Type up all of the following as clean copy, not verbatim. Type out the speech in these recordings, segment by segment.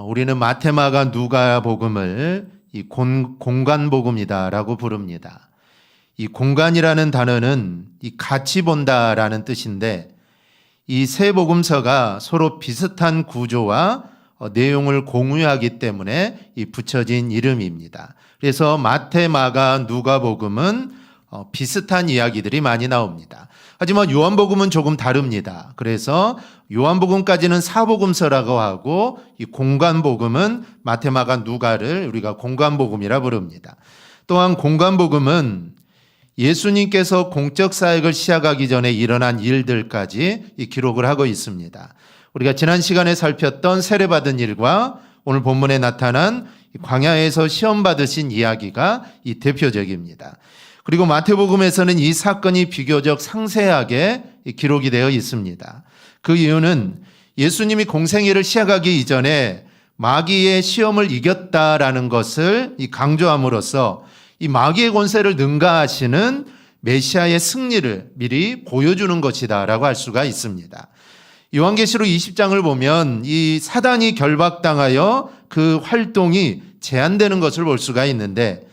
우리는 마태, 마가, 누가 복음을 이 공간복음이다라고 부릅니다. 이 공간이라는 단어는 이 같이 본다라는 뜻인데, 이 세 복음서가 서로 비슷한 구조와 내용을 공유하기 때문에 이 붙여진 이름입니다. 그래서 마태, 마가, 누가 복음은 비슷한 이야기들이 많이 나옵니다. 하지만 요한복음은 조금 다릅니다. 그래서 요한복음까지는 사복음서라고 하고, 이 공간복음은 마태, 마가, 누가를 우리가 공간복음이라 부릅니다. 또한 공간복음은 예수님께서 공적 사역을 시작하기 전에 일어난 일들까지 이 기록을 하고 있습니다. 우리가 지난 시간에 살폈던 세례받은 일과 오늘 본문에 나타난 광야에서 시험 받으신 이야기가 이 대표적입니다. 그리고 마태복음에서는 이 사건이 비교적 상세하게 기록이 되어 있습니다. 그 이유는 예수님이 공생애를 시작하기 이전에 마귀의 시험을 이겼다라는 것을 강조함으로써 이 마귀의 권세를 능가하시는 메시아의 승리를 미리 보여주는 것이다라고 할 수가 있습니다. 요한계시록 20장을 보면 이 사단이 결박당하여 그 활동이 제한되는 것을 볼 수가 있는데,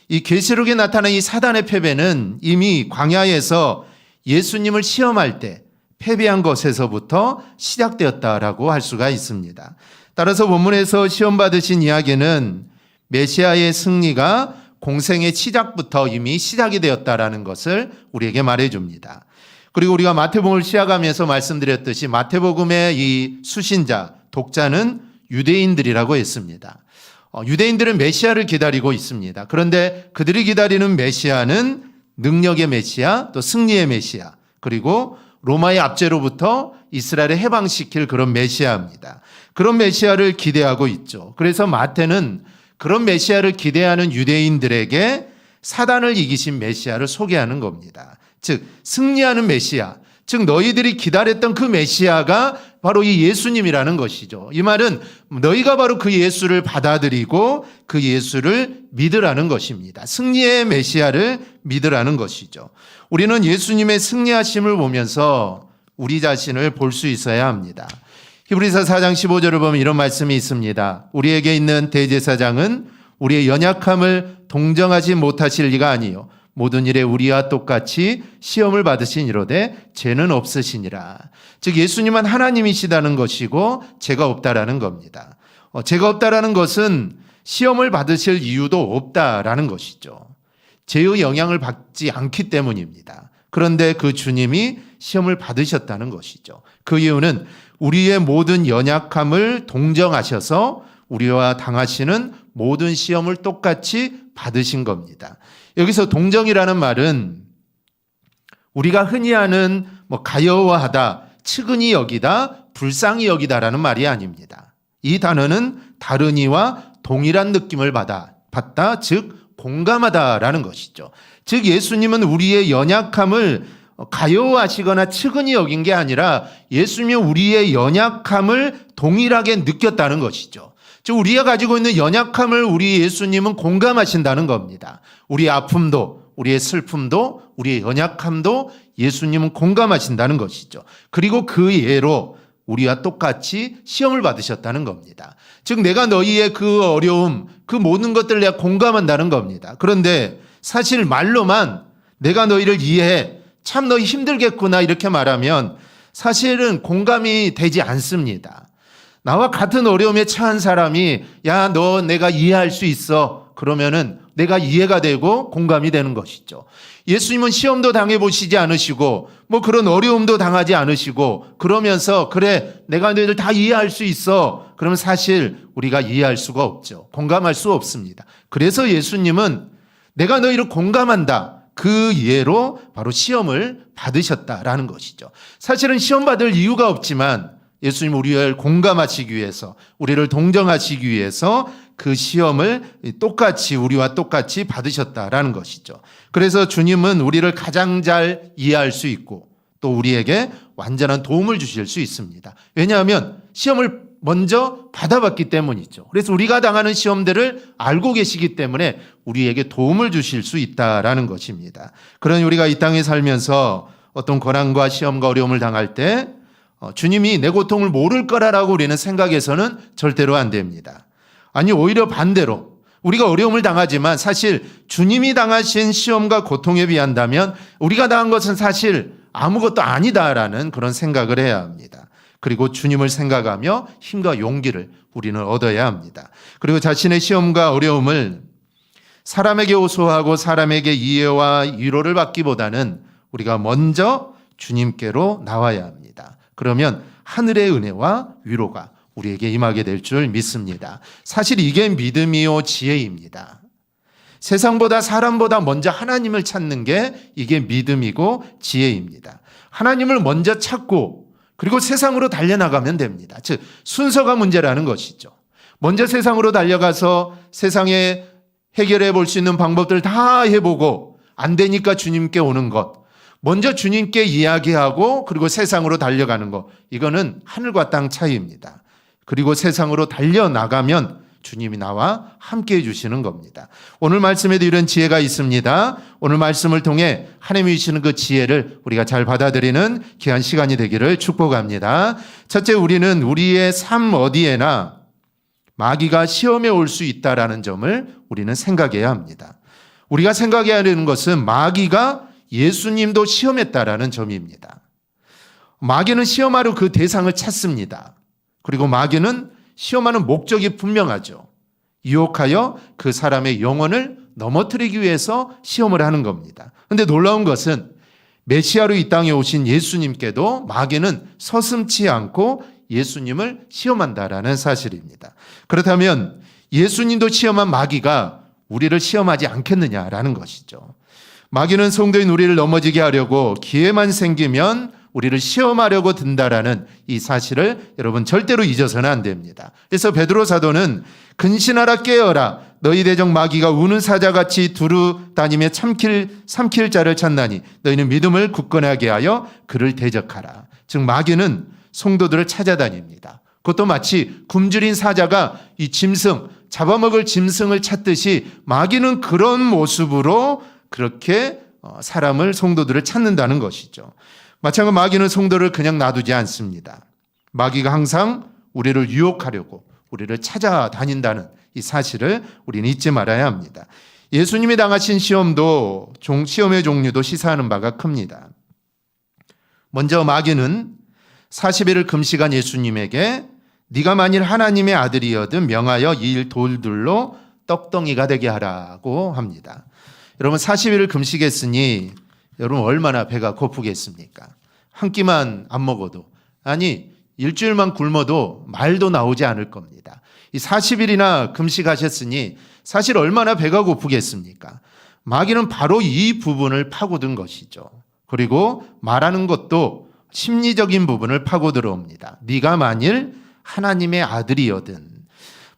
이 계시록에 나타난 이 사단의 패배는 이미 광야에서 예수님을 시험할 때 패배한 것에서부터 시작되었다라고 할 수가 있습니다. 따라서 본문에서 시험 받으신 이야기는 메시아의 승리가 공생의 시작부터 이미 시작이 되었다라는 것을 우리에게 말해줍니다. 그리고 우리가 마태복음을 시작하면서 말씀드렸듯이 마태복음의 이 수신자, 독자는 유대인들이라고 했습니다. 유대인들은 메시아를 기다리고 있습니다. 그런데 그들이 기다리는 메시아는 능력의 메시아, 또 승리의 메시아, 그리고 로마의 압제로부터 이스라엘을 해방시킬 그런 메시아입니다. 그런 메시아를 기대하고 있죠. 그래서 마태는 그런 메시아를 기대하는 유대인들에게 사단을 이기신 메시아를 소개하는 겁니다. 즉 승리하는 메시아, 즉 너희들이 기다렸던 그 메시아가 바로 이 예수님이라는 것이죠. 이 말은 너희가 바로 그 예수를 받아들이고 그 예수를 믿으라는 것입니다. 승리의 메시아를 믿으라는 것이죠. 우리는 예수님의 승리하심을 보면서 우리 자신을 볼 수 있어야 합니다. 히브리서 4장 15절을 보면 이런 말씀이 있습니다. 우리에게 있는 대제사장은 우리의 연약함을 동정하지 못하실 리가 아니요 모든 일에 우리와 똑같이 시험을 받으신 이로되 죄는 없으시니라. 즉 예수님은 하나님이시다는 것이고 죄가 없다라는 겁니다. 죄가 없다라는 것은 시험을 받으실 이유도 없다라는 것이죠. 죄의 영향을 받지 않기 때문입니다. 그런데 그 주님이 시험을 받으셨다는 것이죠. 그 이유는 우리의 모든 연약함을 동정하셔서 우리와 당하시는 모든 시험을 똑같이 받으신 겁니다. 여기서 동정이라는 말은 우리가 흔히 하는 가여워하다, 측은히 여기다, 불쌍히 여기다라는 말이 아닙니다. 이 단어는 다른이와 동일한 느낌을 받다, 즉 공감하다라는 것이죠. 즉 예수님은 우리의 연약함을 가여워하시거나 측은히 여긴 게 아니라 예수님이 우리의 연약함을 동일하게 느꼈다는 것이죠. 즉 우리가 가지고 있는 연약함을 우리 예수님은 공감하신다는 겁니다. 우리의 아픔도, 우리의 슬픔도, 우리의 연약함도 예수님은 공감하신다는 것이죠. 그리고 그 예로 우리와 똑같이 시험을 받으셨다는 겁니다. 즉 내가 너희의 그 어려움, 그 모든 것들을 내가 공감한다는 겁니다. 그런데 사실 말로만 내가 너희를 이해해, 참 너희 힘들겠구나 이렇게 말하면 사실은 공감이 되지 않습니다. 나와 같은 어려움에 처한 사람이 야, 너 내가 이해할 수 있어. 그러면은 내가 이해가 되고 공감이 되는 것이죠. 예수님은 시험도 당해보시지 않으시고 그런 어려움도 당하지 않으시고 그러면서 그래 내가 너희들 다 이해할 수 있어. 그러면 사실 우리가 이해할 수가 없죠. 공감할 수 없습니다. 그래서 예수님은 내가 너희를 공감한다. 그 예로 바로 시험을 받으셨다라는 것이죠. 사실은 시험 받을 이유가 없지만 예수님 우리를 공감하시기 위해서, 우리를 동정하시기 위해서 그 시험을 우리와 똑같이 받으셨다라는 것이죠. 그래서 주님은 우리를 가장 잘 이해할 수 있고 또 우리에게 완전한 도움을 주실 수 있습니다. 왜냐하면 시험을 먼저 받아봤기 때문이죠. 그래서 우리가 당하는 시험들을 알고 계시기 때문에 우리에게 도움을 주실 수 있다라는 것입니다. 그러니 우리가 이 땅에 살면서 어떤 고난과 시험과 어려움을 당할 때 주님이 내 고통을 모를 거라고 우리는 생각해서는 절대로 안 됩니다. 아니, 오히려 반대로 우리가 어려움을 당하지만 사실 주님이 당하신 시험과 고통에 비한다면 우리가 당한 것은 사실 아무것도 아니다라는 그런 생각을 해야 합니다. 그리고 주님을 생각하며 힘과 용기를 우리는 얻어야 합니다. 그리고 자신의 시험과 어려움을 사람에게 호소하고 사람에게 이해와 위로를 받기보다는 우리가 먼저 주님께로 나와야 합니다. 그러면 하늘의 은혜와 위로가 우리에게 임하게 될 줄 믿습니다. 사실 이게 믿음이요 지혜입니다. 세상보다 사람보다 먼저 하나님을 찾는 게 이게 믿음이고 지혜입니다. 하나님을 먼저 찾고 그리고 세상으로 달려나가면 됩니다. 즉 순서가 문제라는 것이죠. 먼저 세상으로 달려가서 세상에 해결해 볼 수 있는 방법들 다 해보고 안 되니까 주님께 오는 것, 먼저 주님께 이야기하고 그리고 세상으로 달려가는 것, 이거는 하늘과 땅 차이입니다. 그리고 세상으로 달려나가면 주님이 나와 함께 해주시는 겁니다. 오늘 말씀에도 이런 지혜가 있습니다. 오늘 말씀을 통해 하나님이 주시는 그 지혜를 우리가 잘 받아들이는 귀한 시간이 되기를 축복합니다. 첫째, 우리는 우리의 삶 어디에나 마귀가 시험에 올 수 있다라는 점을 우리는 생각해야 합니다. 우리가 생각해야 하는 것은 마귀가 예수님도 시험했다라는 점입니다. 마귀는 시험하러 그 대상을 찾습니다. 그리고 마귀는 시험하는 목적이 분명하죠. 유혹하여 그 사람의 영혼을 넘어뜨리기 위해서 시험을 하는 겁니다. 그런데 놀라운 것은 메시아로 이 땅에 오신 예수님께도 마귀는 서슴지 않고 예수님을 시험한다라는 사실입니다. 그렇다면 예수님도 시험한 마귀가 우리를 시험하지 않겠느냐라는 것이죠. 마귀는 성도인 우리를 넘어지게 하려고 기회만 생기면 우리를 시험하려고 든다라는 이 사실을 여러분 절대로 잊어서는 안 됩니다. 그래서 베드로 사도는 근신하라 깨어라 너희 대적 마귀가 우는 사자같이 두루 다니며 삼킬 자를 찾나니 너희는 믿음을 굳건하게 하여 그를 대적하라. 즉 마귀는 성도들을 찾아다닙니다. 그것도 마치 굶주린 사자가 이 짐승, 잡아먹을 짐승을 찾듯이 마귀는 그런 모습으로 그렇게 사람을, 성도들을 찾는다는 것이죠. 마찬가지로 마귀는 성도를 그냥 놔두지 않습니다. 마귀가 항상 우리를 유혹하려고 우리를 찾아다닌다는 이 사실을 우리는 잊지 말아야 합니다. 예수님이 당하신 시험도 시험의 종류도 시사하는 바가 큽니다. 먼저 마귀는 40일을 금식한 예수님에게 네가 만일 하나님의 아들이어든 명하여 이 일 돌들로 떡덩이가 되게 하라고 합니다. 여러분 40일을 금식했으니 여러분 얼마나 배가 고프겠습니까? 한 끼만 안 먹어도, 아니 일주일만 굶어도 말도 나오지 않을 겁니다. 이 40일이나 금식하셨으니 사실 얼마나 배가 고프겠습니까? 마귀는 바로 이 부분을 파고든 것이죠. 그리고 말하는 것도 심리적인 부분을 파고 들어옵니다. 네가 만일 하나님의 아들이거든.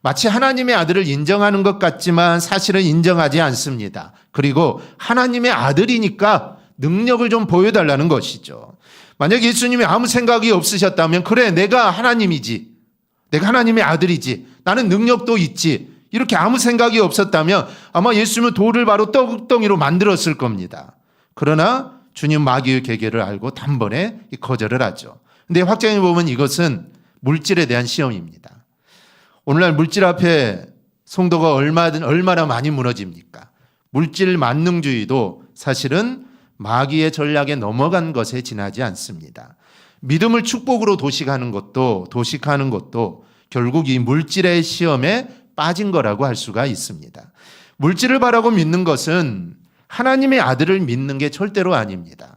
마치 하나님의 아들을 인정하는 것 같지만 사실은 인정하지 않습니다. 그리고 하나님의 아들이니까 능력을 좀 보여달라는 것이죠. 만약 예수님이 아무 생각이 없으셨다면 그래 내가 하나님이지, 내가 하나님의 아들이지, 나는 능력도 있지, 이렇게 아무 생각이 없었다면 아마 예수님은 돌을 바로 떡덩이로 만들었을 겁니다. 그러나 주님 마귀의 계계를 알고 단번에 거절을 하죠. 그런데 확장해 보면 이것은 물질에 대한 시험입니다. 오늘날 물질 앞에 성도가 얼마나 많이 무너집니까? 물질 만능주의도 사실은 마귀의 전략에 넘어간 것에 지나지 않습니다. 믿음을 축복으로 도식하는 것도 결국 이 물질의 시험에 빠진 거라고 할 수가 있습니다. 물질을 바라고 믿는 것은 하나님의 아들을 믿는 게 절대로 아닙니다.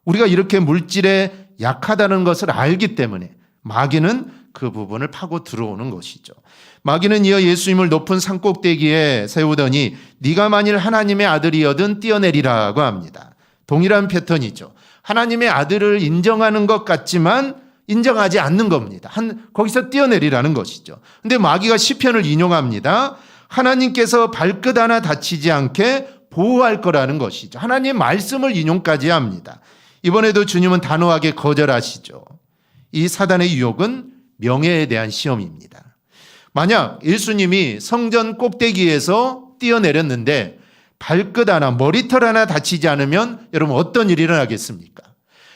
우리가 이렇게 물질에 약하다는 것을 알기 때문에 마귀는 그 부분을 파고 들어오는 것이죠. 마귀는 이어 예수님을 높은 산꼭대기에 세우더니 네가 만일 하나님의 아들이어든 뛰어내리라고 합니다. 동일한 패턴이죠. 하나님의 아들을 인정하는 것 같지만 인정하지 않는 겁니다. 거기서 뛰어내리라는 것이죠. 근데 마귀가 시편을 인용합니다. 하나님께서 발끝 하나 다치지 않게 보호할 거라는 것이죠. 하나님의 말씀을 인용까지 합니다. 이번에도 주님은 단호하게 거절하시죠. 이 사단의 유혹은 명예에 대한 시험입니다. 만약 예수님이 성전 꼭대기에서 뛰어내렸는데 발끝 하나, 머리털 하나 다치지 않으면 여러분 어떤 일이 일어나겠습니까?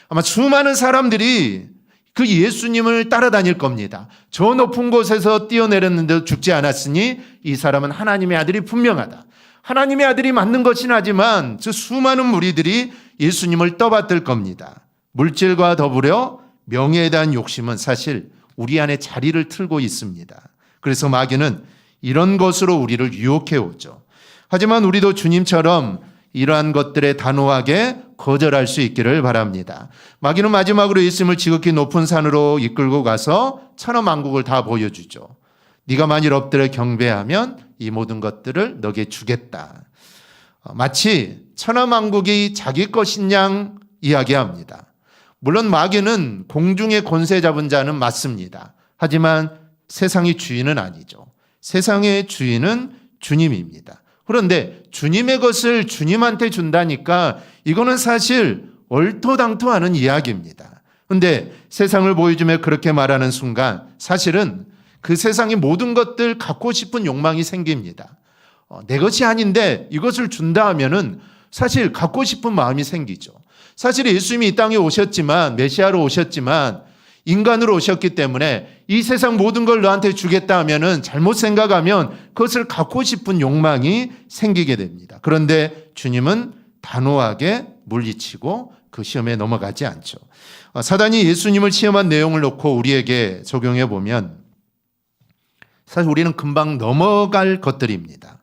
아마 수많은 사람들이 그 예수님을 따라다닐 겁니다. 저 높은 곳에서 뛰어내렸는데도 죽지 않았으니 이 사람은 하나님의 아들이 분명하다. 하나님의 아들이 맞는 것이긴 하지만 저 수많은 무리들이 예수님을 떠받들 겁니다. 물질과 더불어 명예에 대한 욕심은 사실 우리 안에 자리를 틀고 있습니다. 그래서 마귀는 이런 것으로 우리를 유혹해 오죠. 하지만 우리도 주님처럼 이러한 것들에 단호하게 거절할 수 있기를 바랍니다. 마귀는 마지막으로 예수님을 지극히 높은 산으로 이끌고 가서 천하만국을 다 보여주죠. 네가 만일 엎드려 경배하면 이 모든 것들을 너에게 주겠다. 마치 천하만국이 자기 것인 양 이야기합니다. 물론 마귀는 공중의 권세 잡은 자는 맞습니다. 하지만 세상의 주인은 아니죠. 세상의 주인은 주님입니다. 그런데 주님의 것을 주님한테 준다니까 이거는 사실 얼토당토하는 이야기입니다. 그런데 세상을 보여주며 그렇게 말하는 순간 사실은 그 세상의 모든 것들 갖고 싶은 욕망이 생깁니다. 내 것이 아닌데 이것을 준다 하면은 사실 갖고 싶은 마음이 생기죠. 사실 예수님이 이 땅에 오셨지만, 메시아로 오셨지만 인간으로 오셨기 때문에 이 세상 모든 걸 너한테 주겠다 하면은 잘못 생각하면 그것을 갖고 싶은 욕망이 생기게 됩니다. 그런데 주님은 단호하게 물리치고 그 시험에 넘어가지 않죠. 사단이 예수님을 시험한 내용을 놓고 우리에게 적용해 보면 사실 우리는 금방 넘어갈 것들입니다.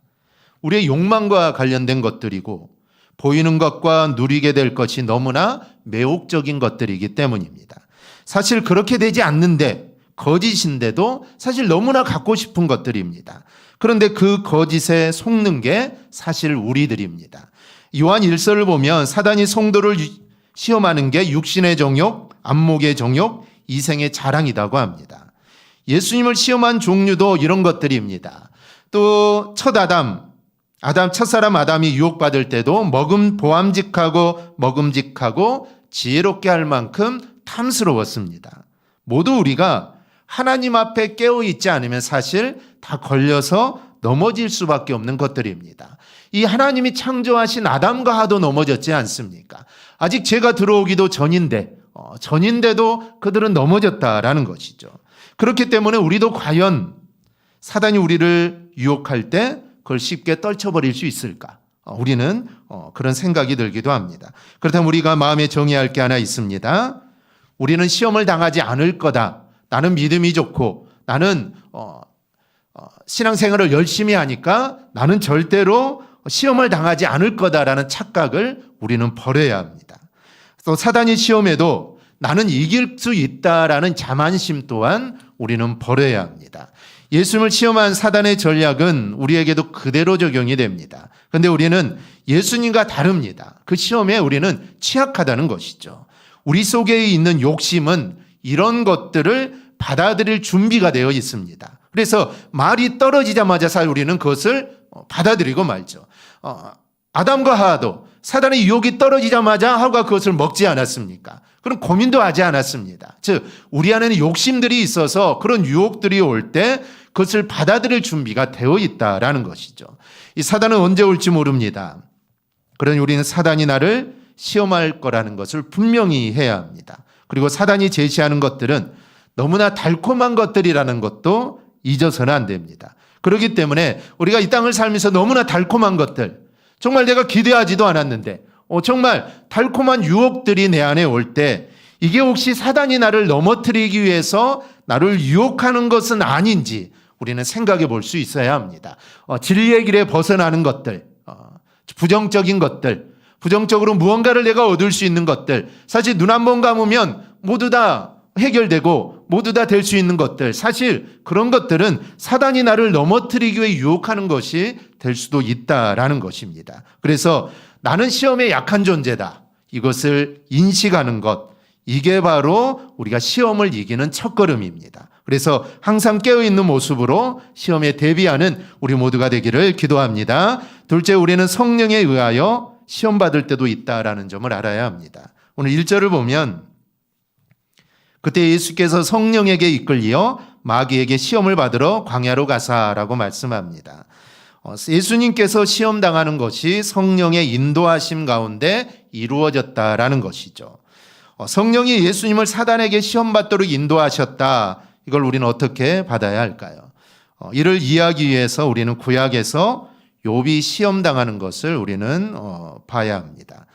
우리의 욕망과 관련된 것들이고 보이는 것과 누리게 될 것이 너무나 매혹적인 것들이기 때문입니다. 사실 그렇게 되지 않는데 거짓인데도 사실 너무나 갖고 싶은 것들입니다. 그런데 그 거짓에 속는 게 사실 우리들입니다. 요한 1서를 보면 사단이 성도를 시험하는 게 육신의 정욕, 안목의 정욕, 이생의 자랑이라고 합니다. 예수님을 시험한 종류도 이런 것들입니다. 또 첫사람 아담이 유혹받을 때도 보암직하고 먹음직하고 지혜롭게 할 만큼 탐스러웠습니다. 모두 우리가 하나님 앞에 깨어있지 않으면 사실 다 걸려서 넘어질 수밖에 없는 것들입니다. 이 하나님이 창조하신 아담과 하도 넘어졌지 않습니까? 아직 죄가 들어오기도 전인데도 그들은 넘어졌다라는 것이죠. 그렇기 때문에 우리도 과연 사단이 우리를 유혹할 때 그걸 쉽게 떨쳐버릴 수 있을까? 우리는 그런 생각이 들기도 합니다. 그렇다면 우리가 마음에 정의할 게 하나 있습니다. 우리는 시험을 당하지 않을 거다. 나는 믿음이 좋고 나는 신앙생활을 열심히 하니까 나는 절대로 시험을 당하지 않을 거다라는 착각을 우리는 버려야 합니다. 또 사단이 시험에도 나는 이길 수 있다라는 자만심 또한 우리는 버려야 합니다. 예수님을 시험한 사단의 전략은 우리에게도 그대로 적용이 됩니다. 그런데 우리는 예수님과 다릅니다. 그 시험에 우리는 취약하다는 것이죠. 우리 속에 있는 욕심은 이런 것들을 받아들일 준비가 되어 있습니다. 그래서 말이 떨어지자마자 사실 우리는 그것을 받아들이고 말죠. 아담과 하와도 사단의 유혹이 떨어지자마자 하와가 그것을 먹지 않았습니까? 그럼 고민도 하지 않았습니다. 즉 우리 안에는 욕심들이 있어서 그런 유혹들이 올 때 그것을 받아들일 준비가 되어 있다라는 것이죠. 이 사단은 언제 올지 모릅니다. 그러니 우리는 사단이 나를 시험할 거라는 것을 분명히 해야 합니다. 그리고 사단이 제시하는 것들은 너무나 달콤한 것들이라는 것도 잊어서는 안 됩니다. 그렇기 때문에 우리가 이 땅을 살면서 너무나 달콤한 것들, 정말 내가 기대하지도 않았는데 정말 달콤한 유혹들이 내 안에 올 때 이게 혹시 사단이 나를 넘어뜨리기 위해서 나를 유혹하는 것은 아닌지 우리는 생각해 볼 수 있어야 합니다. 진리의 길에 벗어나는 것들, 부정적인 것들, 부정적으로 무언가를 내가 얻을 수 있는 것들, 사실 눈 한 번 감으면 모두 다 해결되고 모두 다 될 수 있는 것들, 사실 그런 것들은 사단이 나를 넘어뜨리기 위해 유혹하는 것이 될 수도 있다라는 것입니다. 그래서 나는 시험에 약한 존재다. 이것을 인식하는 것, 이게 바로 우리가 시험을 이기는 첫걸음입니다. 그래서 항상 깨어있는 모습으로 시험에 대비하는 우리 모두가 되기를 기도합니다. 둘째, 우리는 성령에 의하여 시험 받을 때도 있다라는 점을 알아야 합니다. 오늘 1절을 보면 그때 예수께서 성령에게 이끌려 마귀에게 시험을 받으러 광야로 가사라고 말씀합니다. 예수님께서 시험당하는 것이 성령의 인도하심 가운데 이루어졌다라는 것이죠. 성령이 예수님을 사단에게 시험받도록 인도하셨다. 이걸 우리는 어떻게 받아야 할까요? 이를 이해하기 위해서 우리는 구약에서 욥이 시험당하는 것을 우리는 봐야 합니다.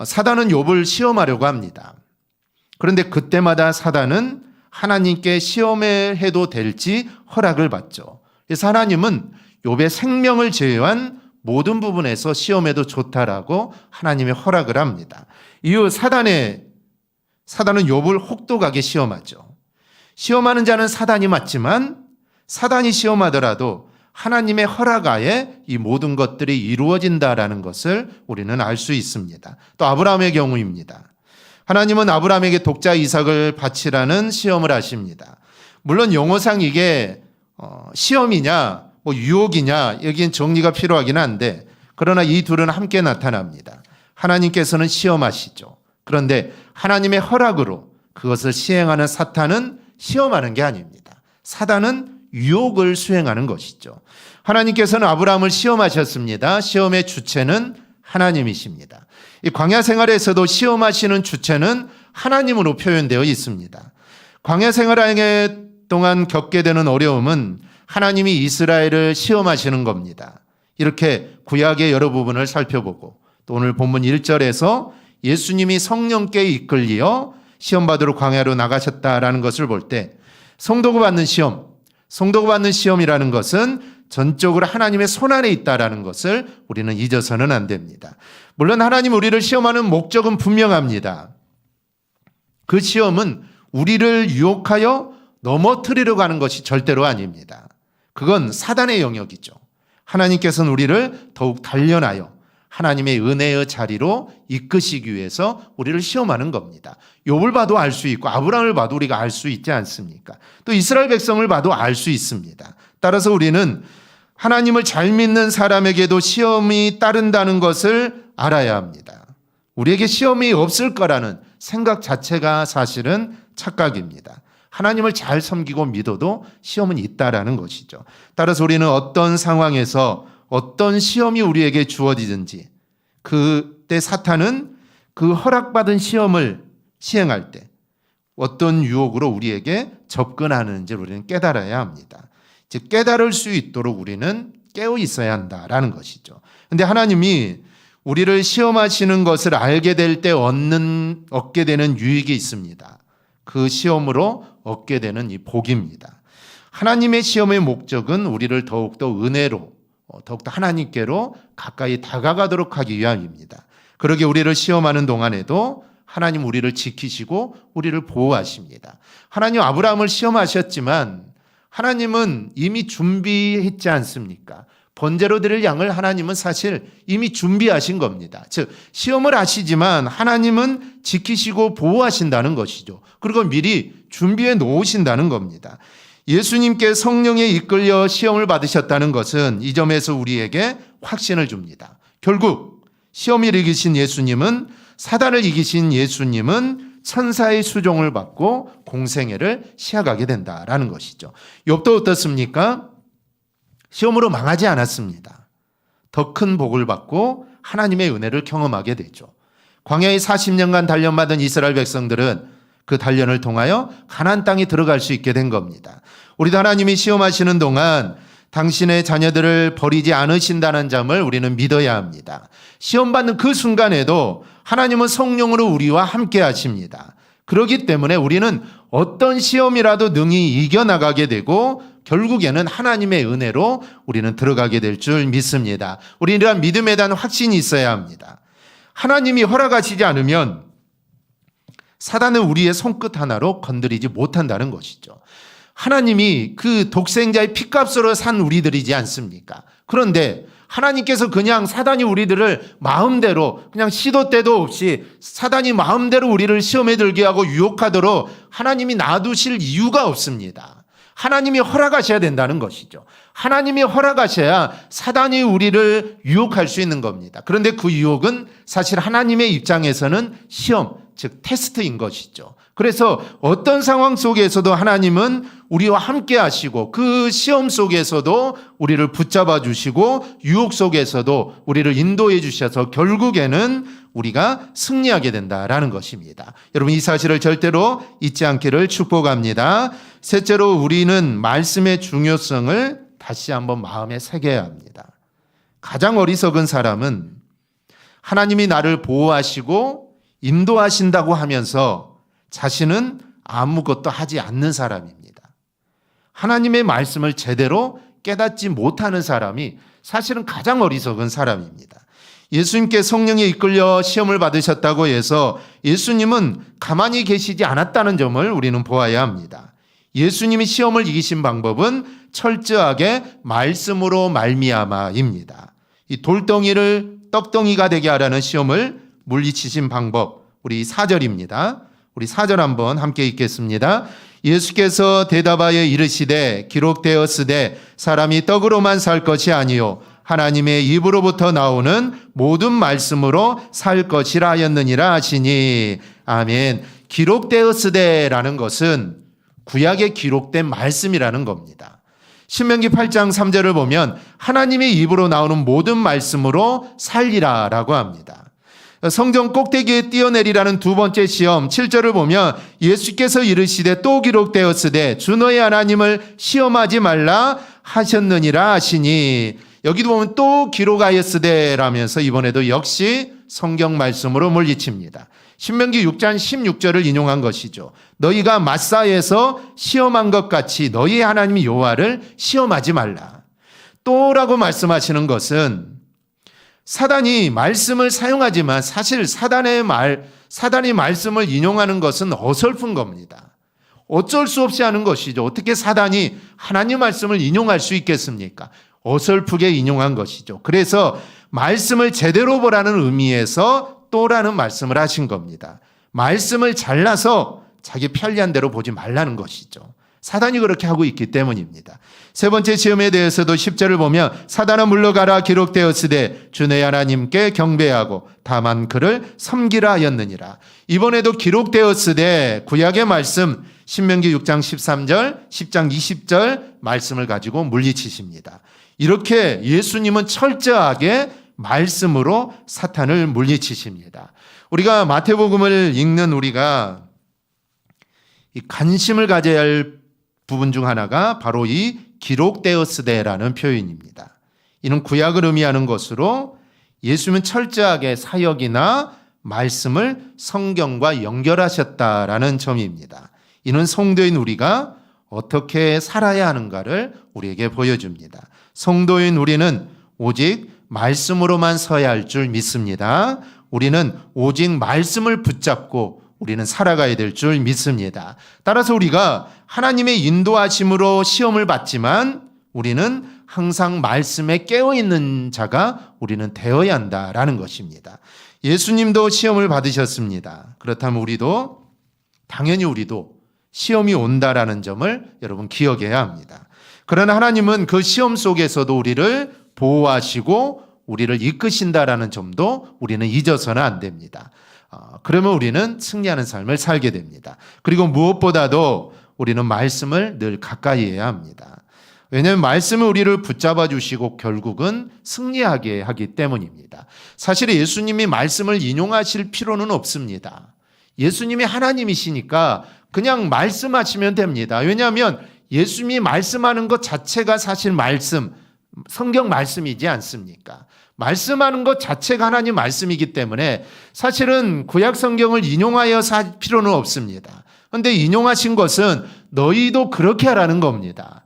사단은 욥을 시험하려고 합니다. 그런데 그때마다 사단은 하나님께 시험해도 될지 허락을 받죠. 그래서 하나님은 욥의 생명을 제외한 모든 부분에서 시험해도 좋다라고 하나님의 허락을 합니다. 이후 사단은 욥을 혹독하게 시험하죠. 시험하는 자는 사단이 맞지만 사단이 시험하더라도 하나님의 허락하에 이 모든 것들이 이루어진다라는 것을 우리는 알 수 있습니다. 또 아브라함의 경우입니다. 하나님은 아브라함에게 독자 이삭을 바치라는 시험을 하십니다. 물론 용어상 이게 시험이냐 유혹이냐 여기엔 정리가 필요하긴 한데 그러나 이 둘은 함께 나타납니다. 하나님께서는 시험하시죠. 그런데 하나님의 허락으로 그것을 시행하는 사탄은 시험하는 게 아닙니다. 사단은 유혹을 수행하는 것이죠. 하나님께서는 아브라함을 시험하셨습니다. 시험의 주체는 하나님이십니다. 이 광야 생활에서도 시험하시는 주체는 하나님으로 표현되어 있습니다. 광야 생활의 동안 겪게 되는 어려움은 하나님이 이스라엘을 시험하시는 겁니다. 이렇게 구약의 여러 부분을 살펴보고 또 오늘 본문 1절에서 예수님이 성령께 이끌리어 시험받으러 광야로 나가셨다라는 것을 볼 때 성도가 받는 시험이라는 것은 전적으로 하나님의 손안에 있다라는 것을 우리는 잊어서는 안 됩니다. 물론 하나님 우리를 시험하는 목적은 분명합니다. 그 시험은 우리를 유혹하여 넘어뜨리려고 하는 것이 절대로 아닙니다. 그건 사단의 영역이죠. 하나님께서는 우리를 더욱 단련하여 하나님의 은혜의 자리로 이끄시기 위해서 우리를 시험하는 겁니다. 욥을 봐도 알 수 있고 아브라함을 봐도 우리가 알 수 있지 않습니까? 또 이스라엘 백성을 봐도 알 수 있습니다. 따라서 우리는 하나님을 잘 믿는 사람에게도 시험이 따른다는 것을 알아야 합니다. 우리에게 시험이 없을 거라는 생각 자체가 사실은 착각입니다. 하나님을 잘 섬기고 믿어도 시험은 있다라는 것이죠. 따라서 우리는 어떤 상황에서 어떤 시험이 우리에게 주어지든지 그때 사탄은 그 허락받은 시험을 시행할 때 어떤 유혹으로 우리에게 접근하는지 우리는 깨달아야 합니다. 즉 깨달을 수 있도록 우리는 깨어 있어야 한다라는 것이죠. 그런데 하나님이 우리를 시험하시는 것을 알게 될 때 얻게 되는 유익이 있습니다. 그 시험으로 얻게 되는 이 복입니다. 하나님의 시험의 목적은 우리를 더욱더 은혜로 더욱더 하나님께로 가까이 다가가도록 하기 위함입니다. 그러게 우리를 시험하는 동안에도 하나님 우리를 지키시고 우리를 보호하십니다. 하나님 아브라함을 시험하셨지만 하나님은 이미 준비했지 않습니까? 번제로 드릴 양을 하나님은 사실 이미 준비하신 겁니다. 즉 시험을 하시지만 하나님은 지키시고 보호하신다는 것이죠. 그리고 미리 준비해 놓으신다는 겁니다. 예수님께 성령에 이끌려 시험을 받으셨다는 것은 이 점에서 우리에게 확신을 줍니다. 결국 시험을 이기신 예수님은 사단을 이기신 예수님은 천사의 수종을 받고 공생애를 시작하게 된다라는 것이죠. 욥도 어떻습니까? 시험으로 망하지 않았습니다. 더 큰 복을 받고 하나님의 은혜를 경험하게 되죠. 광야에 40년간 단련받은 이스라엘 백성들은 그 단련을 통하여 가나안 땅에 들어갈 수 있게 된 겁니다. 우리도 하나님이 시험하시는 동안 당신의 자녀들을 버리지 않으신다는 점을 우리는 믿어야 합니다. 시험받는 그 순간에도 하나님은 성령으로 우리와 함께 하십니다. 그렇기 때문에 우리는 어떤 시험이라도 능히 이겨나가게 되고 결국에는 하나님의 은혜로 우리는 들어가게 될 줄 믿습니다. 우리는 이러한 믿음에 대한 확신이 있어야 합니다. 하나님이 허락하시지 않으면 사단은 우리의 손끝 하나로 건드리지 못한다는 것이죠. 하나님이 그 독생자의 피값으로 산 우리들이지 않습니까? 그런데 하나님께서 그냥 사단이 우리들을 마음대로 그냥 시도 때도 없이 사단이 마음대로 우리를 시험에 들게 하고 유혹하도록 하나님이 놔두실 이유가 없습니다. 하나님이 허락하셔야 된다는 것이죠. 하나님이 허락하셔야 사단이 우리를 유혹할 수 있는 겁니다. 그런데 그 유혹은 사실 하나님의 입장에서는 시험, 즉 테스트인 것이죠. 그래서 어떤 상황 속에서도 하나님은 우리와 함께 하시고 그 시험 속에서도 우리를 붙잡아 주시고 유혹 속에서도 우리를 인도해 주셔서 결국에는 우리가 승리하게 된다라는 것입니다. 여러분 이 사실을 절대로 잊지 않기를 축복합니다. 셋째로 우리는 말씀의 중요성을 다시 한번 마음에 새겨야 합니다. 가장 어리석은 사람은 하나님이 나를 보호하시고 인도하신다고 하면서 자신은 아무것도 하지 않는 사람입니다. 하나님의 말씀을 제대로 깨닫지 못하는 사람이 사실은 가장 어리석은 사람입니다. 예수님께 성령에 이끌려 시험을 받으셨다고 해서 예수님은 가만히 계시지 않았다는 점을 우리는 보아야 합니다. 예수님이 시험을 이기신 방법은 철저하게 말씀으로 말미암아입니다. 이 돌덩이를 떡덩이가 되게 하라는 시험을 물리치신 방법, 우리 4절입니다. 우리 4절 한번 함께 읽겠습니다. 예수께서 대답하여 이르시되 기록되었으되 사람이 떡으로만 살 것이 아니요 하나님의 입으로부터 나오는 모든 말씀으로 살 것이라 하였느니라 하시니. 아멘. 기록되었으되라는 것은 구약에 기록된 말씀이라는 겁니다. 신명기 8장 3절을 보면 하나님의 입으로 나오는 모든 말씀으로 살리라라고 합니다. 성전 꼭대기에 뛰어내리라는 두 번째 시험 7절을 보면 예수께서 이르시되 또 기록되었으되 주 너의 하나님을 시험하지 말라 하셨느니라 하시니. 여기도 보면 또 기록하였으되 라면서 이번에도 역시 성경 말씀으로 물리칩니다. 신명기 6장 16절을 인용한 것이죠. 너희가 마사에서 시험한 것 같이 너희 하나님 여호와를 시험하지 말라. 또라고 말씀하시는 것은 사단이 말씀을 사용하지만 사실 사단이 말씀을 인용하는 것은 어설픈 겁니다. 어쩔 수 없이 하는 것이죠. 어떻게 사단이 하나님 말씀을 인용할 수 있겠습니까? 어설프게 인용한 것이죠. 그래서 말씀을 제대로 보라는 의미에서 또라는 말씀을 하신 겁니다. 말씀을 잘라서 자기 편리한 대로 보지 말라는 것이죠. 사단이 그렇게 하고 있기 때문입니다. 세 번째 시험에 대해서도 10절을 보면 사단아 물러가라 기록되었으되 주 내 하나님께 경배하고 다만 그를 섬기라 하였느니라. 이번에도 기록되었으되 구약의 말씀 신명기 6장 13절 10장 20절 말씀을 가지고 물리치십니다. 이렇게 예수님은 철저하게 말씀으로 사탄을 물리치십니다. 우리가 마태복음을 읽는 우리가 이 관심을 가져야 할 부분 중 하나가 바로 이 기록되었으되라는 표현입니다. 이는 구약을 의미하는 것으로 예수님은 철저하게 사역이나 말씀을 성경과 연결하셨다라는 점입니다. 이는 성도인 우리가 어떻게 살아야 하는가를 우리에게 보여줍니다. 성도인 우리는 오직 말씀으로만 서야 할 줄 믿습니다. 우리는 오직 말씀을 붙잡고 우리는 살아가야 될 줄 믿습니다. 따라서 우리가 하나님의 인도하심으로 시험을 받지만 우리는 항상 말씀에 깨어있는 자가 우리는 되어야 한다라는 것입니다. 예수님도 시험을 받으셨습니다. 그렇다면 당연히 우리도 시험이 온다라는 점을 여러분 기억해야 합니다. 그러나 하나님은 그 시험 속에서도 우리를 보호하시고 우리를 이끄신다라는 점도 우리는 잊어서는 안 됩니다. 그러면 우리는 승리하는 삶을 살게 됩니다. 그리고 무엇보다도 우리는 말씀을 늘 가까이 해야 합니다. 왜냐하면 말씀은 우리를 붙잡아 주시고 결국은 승리하게 하기 때문입니다. 사실 예수님이 말씀을 인용하실 필요는 없습니다. 예수님이 하나님이시니까 그냥 말씀하시면 됩니다. 왜냐하면 예수님이 말씀하는 것 자체가 사실 성경 말씀이지 않습니까? 말씀하는 것 자체가 하나님 말씀이기 때문에 사실은 구약 성경을 인용하여 살 필요는 없습니다. 그런데 인용하신 것은 너희도 그렇게 하라는 겁니다.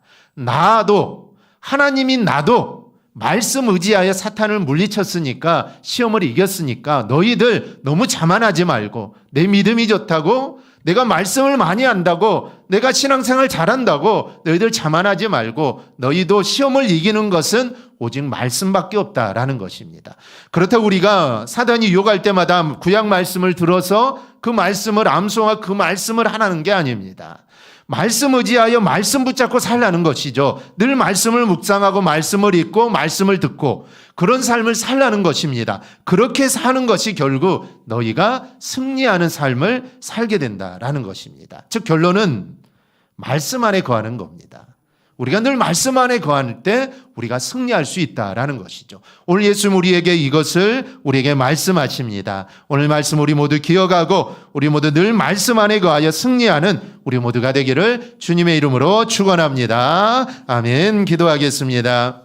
하나님인 나도 말씀 의지하여 사탄을 물리쳤으니까 시험을 이겼으니까 너희들 너무 자만하지 말고 내 믿음이 좋다고 내가 말씀을 많이 한다고 내가 신앙생활 잘한다고 너희들 자만하지 말고 너희도 시험을 이기는 것은 오직 말씀밖에 없다라는 것입니다. 그렇다고 우리가 사단이 유혹할 때마다 구약 말씀을 들어서 그 말씀을 암송하고 그 말씀을 하라는 게 아닙니다. 말씀 의지하여 말씀 붙잡고 살라는 것이죠. 늘 말씀을 묵상하고 말씀을 읽고 말씀을 듣고 그런 삶을 살라는 것입니다. 그렇게 사는 것이 결국 너희가 승리하는 삶을 살게 된다라는 것입니다. 즉 결론은 말씀 안에 거하는 겁니다. 우리가 늘 말씀 안에 거할 때 우리가 승리할 수 있다라는 것이죠. 오늘 예수님 우리에게 이것을 우리에게 말씀하십니다. 오늘 말씀 우리 모두 기억하고 우리 모두 늘 말씀 안에 거하여 승리하는 우리 모두가 되기를 주님의 이름으로 축원합니다. 아멘. 기도하겠습니다.